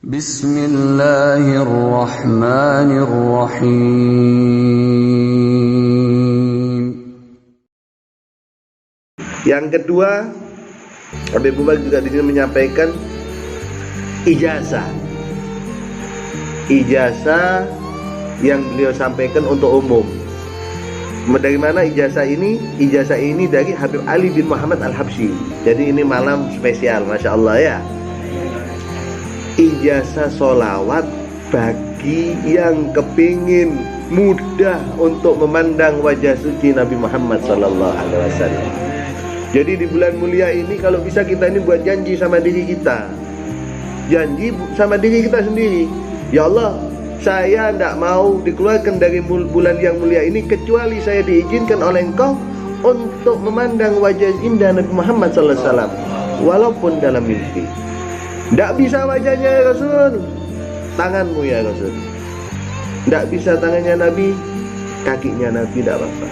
Bismillahirrahmanirrahim. Yang kedua, Habib Bakar juga di sini menyampaikan ijazah. Ijazah yang beliau sampaikan untuk umum. Dari mana ijazah ini? Ijazah ini dari Habib Ali bin Muhammad Al-Habsyi. Jadi ini malam spesial, Masya Allah ya. Ijazah solawat bagi yang kepingin mudah untuk memandang wajah suci Nabi Muhammad Sallallahu Alaihi Wasallam. Jadi di bulan mulia ini kalau bisa kita ini buat janji sama diri kita. Janji sama diri kita sendiri. Ya Allah, saya tidak mau dikeluarkan dari bulan yang mulia ini kecuali saya diizinkan oleh Engkau untuk memandang wajah indah Nabi Muhammad Sallallahu Alaihi Wasallam, walaupun dalam mimpi. Tidak bisa wajahnya ya Rasul, tanganmu ya Rasul. Tidak bisa tangannya Nabi, kakinya Nabi, tidak apa-apa.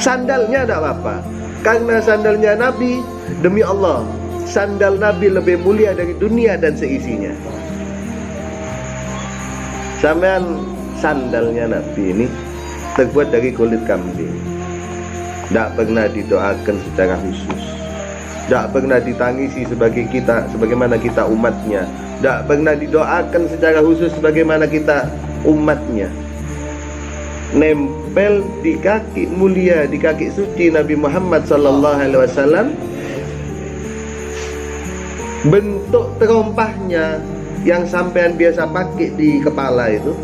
Sandalnya tidak apa-apa, karena sandalnya Nabi, demi Allah, sandal Nabi lebih mulia dari dunia dan seisinya. Sampean sandalnya Nabi ini terbuat dari kulit kambing, tidak pernah didoakan secara khusus, tidak pernah ditangisi sebagaimana kita umatnya, tidak pernah didoakan secara khusus sebagaimana kita umatnya. Nempel di kaki mulia, di kaki suci Nabi Muhammad Sallallahu Alaihi Wasallam. Bentuk terompahnya yang sampean biasa pakai di kepala itu,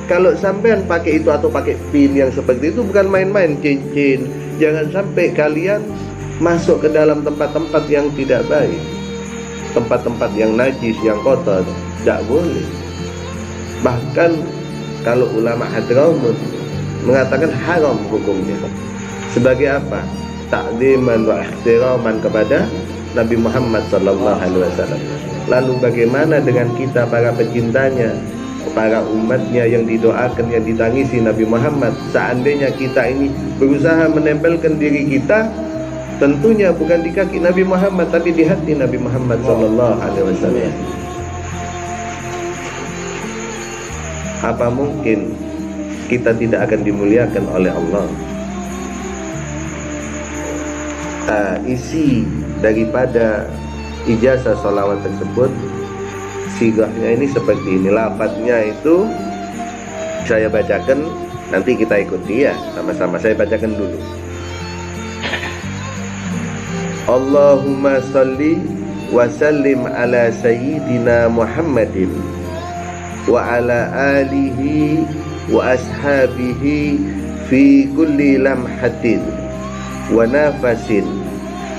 kalau sampean pakai itu atau pakai pin yang seperti itu, bukan main-main cincin. Jangan sampai kalian masuk ke dalam tempat-tempat yang tidak baik, tempat-tempat yang najis, yang kotor, tidak boleh. Bahkan kalau ulama Hadramaut mengatakan haram hukumnya. Sebagai apa? Ta'ziman wa ihtiraman kepada Nabi Muhammad Sallallahu Alaihi Wasallam. Lalu bagaimana dengan kita para pecintanya, para umatnya yang didoakan, yang ditangisi Nabi Muhammad? Seandainya kita ini berusaha menempelkan diri kita, tentunya bukan di kaki Nabi Muhammad, tapi di hati Nabi Muhammad Sallallahu Alaihi Wasallam. Apa mungkin kita tidak akan dimuliakan oleh Allah? Isi daripada ijazah sholawat tersebut, sigahnya ini seperti ini. Lafadznya itu saya bacakan, nanti kita ikuti ya sama-sama. Saya bacakan dulu. Allahumma salli wa sallim ala sayyidina Muhammadin wa ala alihi wa ashabihi fi kulli lamhatin wa nafasin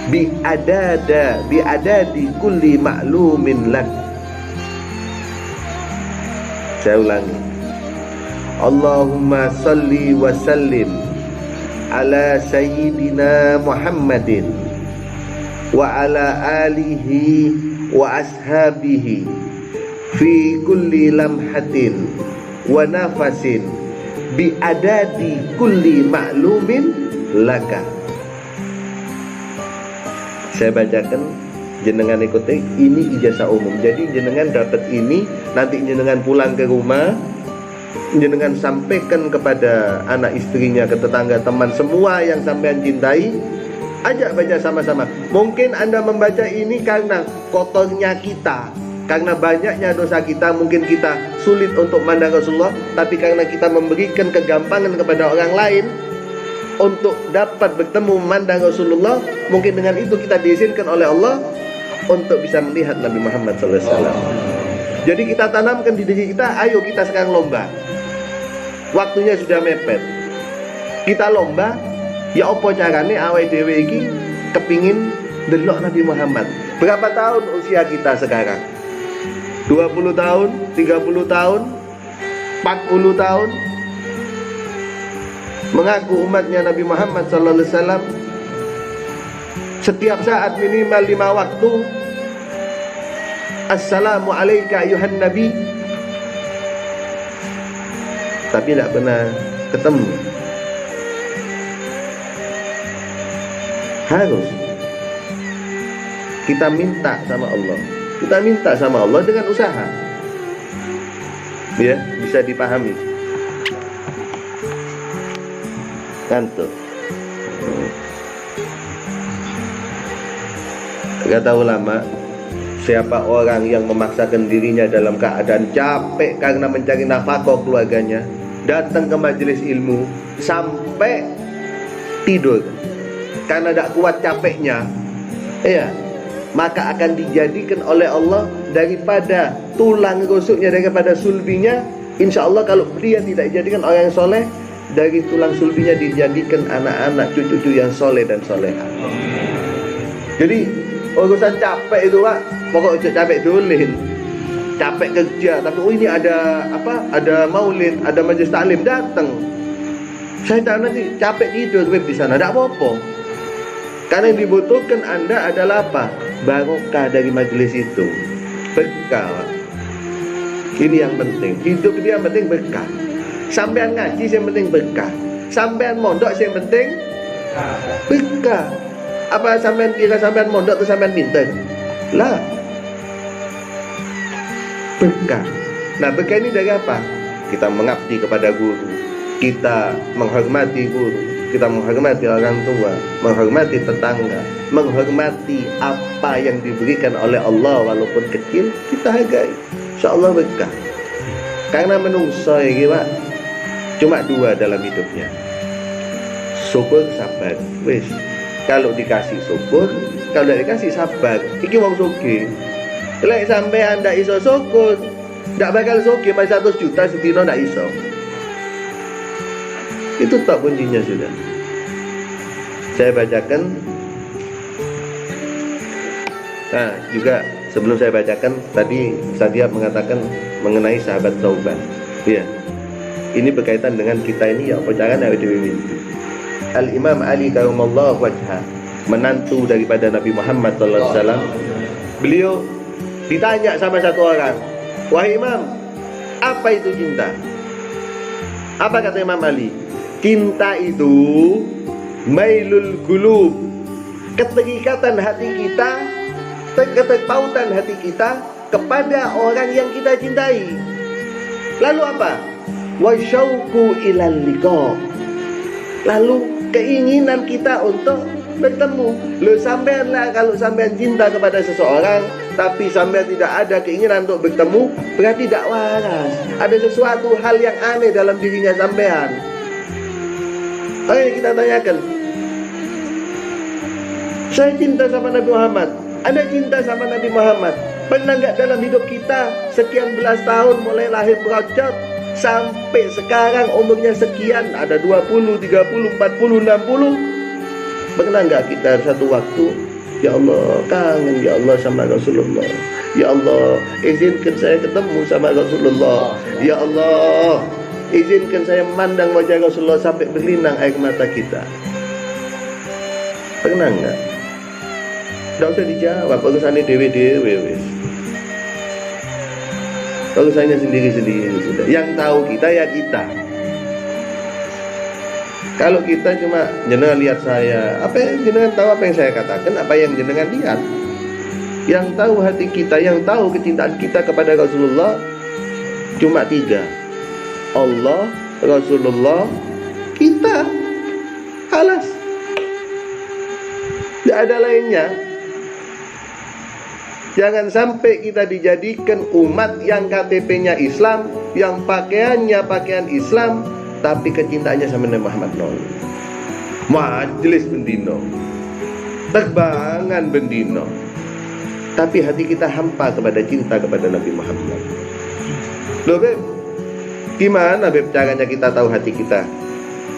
biadadi kulli ma'lumin lak. Saya ulangi. Allahumma salli wa sallim ala sayyidina Muhammadin wa ala alihi wa ashabihi fi kulli lamhatin wa nafasin biadadi kulli ma'lumin laka. Saya bacakan, jenengan ikuti. Ini ijazah umum. Jadi jenengan dapat ini, nanti jenengan pulang ke rumah, jenengan sampaikan kepada anak istrinya, ke tetangga, teman, semua yang sampean cintai. Ajak baca sama-sama. Mungkin Anda membaca ini karena kotornya kita, karena banyaknya dosa kita, mungkin kita sulit untuk memandang Rasulullah. Tapi karena kita memberikan kegampangan kepada orang lain untuk dapat bertemu memandang Rasulullah, mungkin dengan itu kita diizinkan oleh Allah untuk bisa melihat Nabi Muhammad SAW. Jadi kita tanamkan di diri kita, ayo kita sekarang lomba. Waktunya sudah mepet. Kita lomba, ya apa carane awake dhewe iki kepingin delok Nabi Muhammad. Berapa tahun usia kita sekarang? 20 tahun, 30 tahun, 40 tahun? Mengaku umatnya Nabi Muhammad Sallallahu Alaihi Wasallam, setiap saat minimal 5 waktu Assalamu alayka ayuhan Nabi, tapi tidak pernah ketemu. Harus kita minta sama Allah. Kita minta sama Allah dengan usaha. Ya, bisa dipahami. Kantuk. Kata ulama, siapa orang yang memaksakan dirinya dalam keadaan capek karena mencari nafkah keluarganya, datang ke majelis ilmu sampai tidur karena tidak kuat capeknya, ya, maka akan dijadikan oleh Allah daripada tulang rusuknya, daripada sulbinya. Insya Allah kalau dia tidak dijadikan orang yang soleh, dari tulang sulbinya dijadikan anak-anak cucu-cucu yang soleh dan soleha. Jadi urusan capek itu Pak, pokoknya capek dolin, capek kerja, tapi ini ada apa? Ada maulid, ada majelis taklim, datang. Saya tahu nanti capek tidur di sana, tidak apa-apa. Karena yang dibutuhkan Anda adalah apa? Barokah dari majelis itu, berkah. Ini yang penting. Hidup itu yang penting berkah. Sampean ngaji yang penting berkah. Sampean mondok yang penting berkah. Apa sampean kira sampean mondok atau sampean pinter? Lah, berkah. Nah, berkah ini dari apa? Kita mengabdi kepada guru, kita menghormati guru, kita menghormati orang tua, menghormati tetangga, menghormati apa yang diberikan oleh Allah walaupun kecil, kita hargai. Insyaallah berkah. Karena menungso ya Pak, cuma dua dalam hidupnya. Syukur, sabar. Wis. Kalau dikasih syukur, kalau tidak dikasih sabar. Iki wong sugih. Lek sampean ndak iso syukur, ndak bakal sugih mas 100 juta sedina ndak iso. Itu tak kuncinya sudah. Saya bacakan. Nah, juga sebelum saya bacakan tadi Sadia mengatakan mengenai sahabat Tsauban. Iya. Ini berkaitan dengan kita ini ya perjalanan dari mimpi. Al-Imam Ali karamallahu wajhah, menantu daripada Nabi Muhammad SAW, beliau ditanya sama satu orang, "Wahai Imam, apa itu cinta?" Apa kata Imam Ali? Cinta itu mailul qulub, keterikatan hati kita, keterpautan hati kita kepada orang yang kita cintai. Lalu apa? Wa syauqu ilal liqa, lalu keinginan kita untuk bertemu. Lo sampean lah, kalau sampean cinta kepada seseorang tapi sampean tidak ada keinginan untuk bertemu, berarti tidak waras. Ada sesuatu hal yang aneh dalam dirinya sampean. Ayo kita tanyakan. Saya cinta sama Nabi Muhammad, Anda cinta sama Nabi Muhammad. Pernah nggak dalam hidup kita sekian belas tahun mulai lahir berocot sampai sekarang umurnya sekian, ada 20, 30, 40, 60, pernah nggak kita satu waktu, ya Allah kangen ya Allah sama Rasulullah, ya Allah izinkan saya ketemu sama Rasulullah, ya Allah izinkan saya memandang wajah Rasulullah sampai berlinang air mata kita? Pernah nggak? Nggak usah dijawab, urusannya dewe-dewe. Urusannya sendiri-sendiri sudah. Yang tahu kita ya kita. Kalau kita cuma jenengan lihat saya, apa yang jenengan tahu apa yang saya katakan, apa yang jenengan lihat. Yang tahu hati kita, yang tahu kecintaan kita kepada Rasulullah cuma 3. Allah, Rasulullah, kita. Alas. Tidak ada lainnya. Jangan sampai kita dijadikan umat yang KTP-nya Islam, yang pakaiannya pakaian Islam, tapi kecintaannya sama Nabi Muhammad nol. Majelis bendino, terbangan bendino, tapi hati kita hampa kepada cinta kepada Nabi Muhammad. Loh Beb, gimana Beb caranya kita tahu hati kita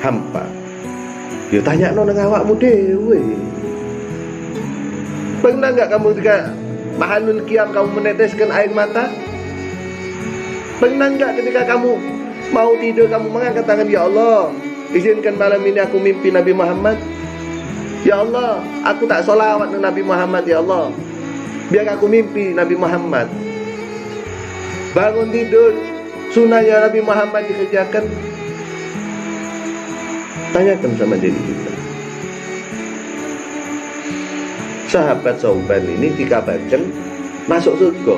hampa? Ya tanya nang awakmu dewe. Pernah nggak kamu ketika Mahalul Qiyam kamu meneteskan air mata? Pernah enggak ketika kamu mau tidur kamu mengangkat tangan, ya Allah izinkan malam ini aku mimpi Nabi Muhammad, ya Allah aku tak sholawat dengan Nabi Muhammad, ya Allah biar aku mimpi Nabi Muhammad. Bangun tidur sunnahnya Nabi Muhammad dikerjakan. Tanyakan sama diri kita. Sahabat Tsauban ini dikabarkan masuk surga.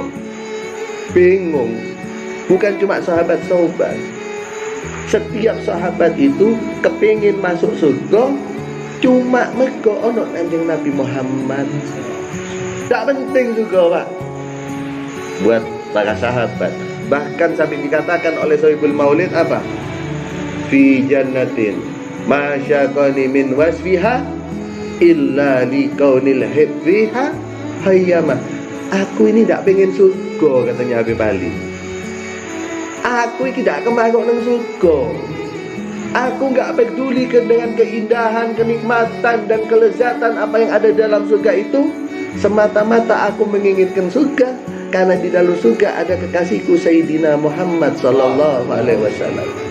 Bingung. Bukan cuma sahabat-sahabat. Setiap sahabat itu kepingin masuk surga cuma mergo ono Kanjeng Nabi Muhammad. Tak penting juga, Pak, buat para sahabat. Bahkan sampai dikatakan oleh Sohibul Maulid apa? Fi jannatin masyaqani min wasfiha illa liqaunil hibbiha hayyama. Aku ini tidak pengen surga, katanya Habib Ali. Aku ini tidak kemaruk nang surga. Aku nggak peduli dengan keindahan, kenikmatan dan kelezatan apa yang ada dalam surga itu. Semata-mata aku menginginkan surga karena di dalam surga ada kekasihku Sayyidina Muhammad sallallahu alaihi wasallam.